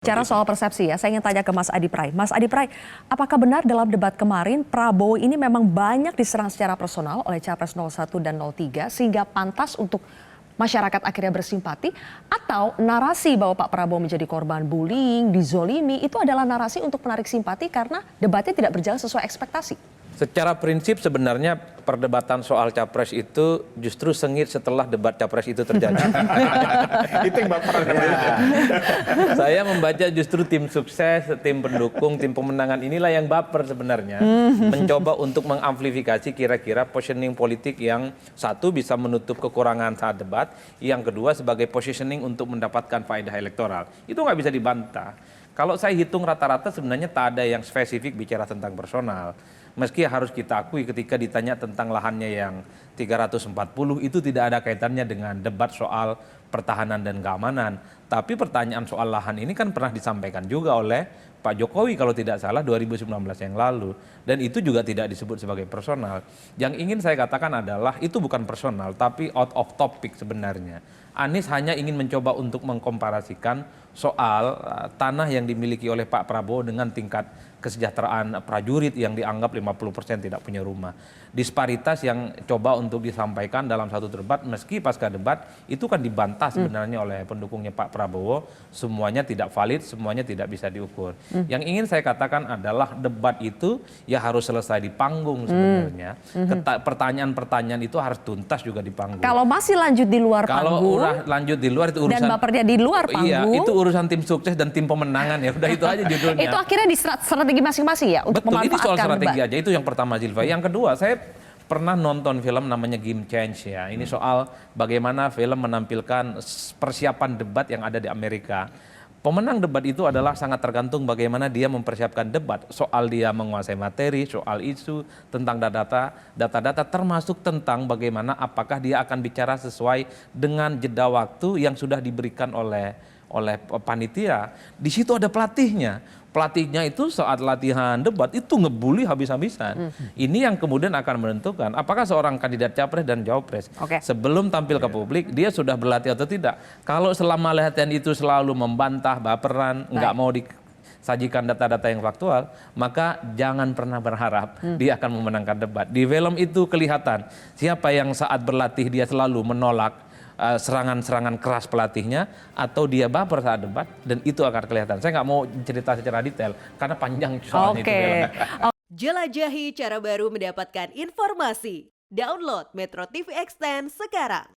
Bicara soal persepsi ya, saya ingin tanya ke Mas Adi Pray. Mas Adi Pray, apakah benar dalam debat kemarin Prabowo ini memang banyak diserang secara personal oleh Capres 01 dan 03 sehingga pantas untuk masyarakat akhirnya bersimpati? Atau narasi bahwa Pak Prabowo menjadi korban bullying, dizolimi itu adalah narasi untuk menarik simpati karena debatnya tidak berjalan sesuai ekspektasi? Secara prinsip sebenarnya perdebatan soal capres itu justru sengit setelah debat capres itu terjadi. Itu yang baperan. Saya membaca justru tim sukses, tim pendukung, tim pemenangan inilah yang baper sebenarnya. Mencoba untuk mengamplifikasi kira-kira positioning politik yang satu bisa menutup kekurangan saat debat, yang kedua sebagai positioning untuk mendapatkan faedah elektoral. Itu nggak bisa dibantah. Kalau saya hitung rata-rata sebenarnya tak ada yang spesifik bicara tentang personal. Meski harus kita akui ketika ditanya tentang lahannya yang 340 itu tidak ada kaitannya dengan debat soal pertahanan dan keamanan. Tapi pertanyaan soal lahan ini kan pernah disampaikan juga oleh Pak Jokowi kalau tidak salah 2019 yang lalu. Dan itu juga tidak disebut sebagai personal. Yang ingin saya katakan adalah itu bukan personal tapi out of topic sebenarnya. Anies hanya ingin mencoba untuk mengkomparasikan soal tanah yang dimiliki oleh Pak Prabowo dengan tingkat kesejahteraan prajurit yang dianggap 50% tidak punya rumah. Disparitas yang coba untuk disampaikan dalam satu debat, meski pasca debat itu kan dibantah sebenarnya oleh pendukungnya Pak Prabowo, semuanya tidak valid, semuanya tidak bisa diukur. Yang ingin saya katakan adalah debat itu ya harus selesai di panggung sebenarnya. Pertanyaan-pertanyaan itu harus tuntas juga di panggung. Kalau masih lanjut di luar panggung, Kalau lanjut di luar itu urusan. dan bapernya di luar panggung. Iya, itu urusan tim sukses dan tim pemenangan ya. Udah itu aja judulnya. Itu akhirnya di strategi masing-masing ya untuk Betul, memanfaatkan ini soal strategi debat. aja. Itu yang pertama, Zilva. Yang kedua, saya pernah nonton film namanya Game Change ya. Ini soal bagaimana film menampilkan persiapan debat yang ada di Amerika. Pemenang debat itu adalah sangat tergantung bagaimana dia mempersiapkan debat. Soal dia menguasai materi, soal isu, tentang data-data termasuk tentang bagaimana apakah dia akan bicara sesuai dengan jeda waktu yang sudah diberikan oleh panitia. Di situ ada pelatihnya. Pelatihnya itu saat latihan debat itu ngebully habis-habisan. Ini yang kemudian akan menentukan apakah seorang kandidat capres dan cawapres sebelum tampil ke publik dia sudah berlatih atau tidak. Kalau selama latihan itu selalu membantah, baperan, nggak mau disajikan data-data yang faktual, maka jangan pernah berharap dia akan memenangkan debat. Di film itu kelihatan siapa yang saat berlatih dia selalu menolak serangan-serangan keras pelatihnya atau dia baper saat debat, dan itu akan kelihatan. Saya nggak mau cerita secara detail karena panjang soalnya itu. Jelajahi cara baru mendapatkan informasi. Download Metro TV Extend sekarang.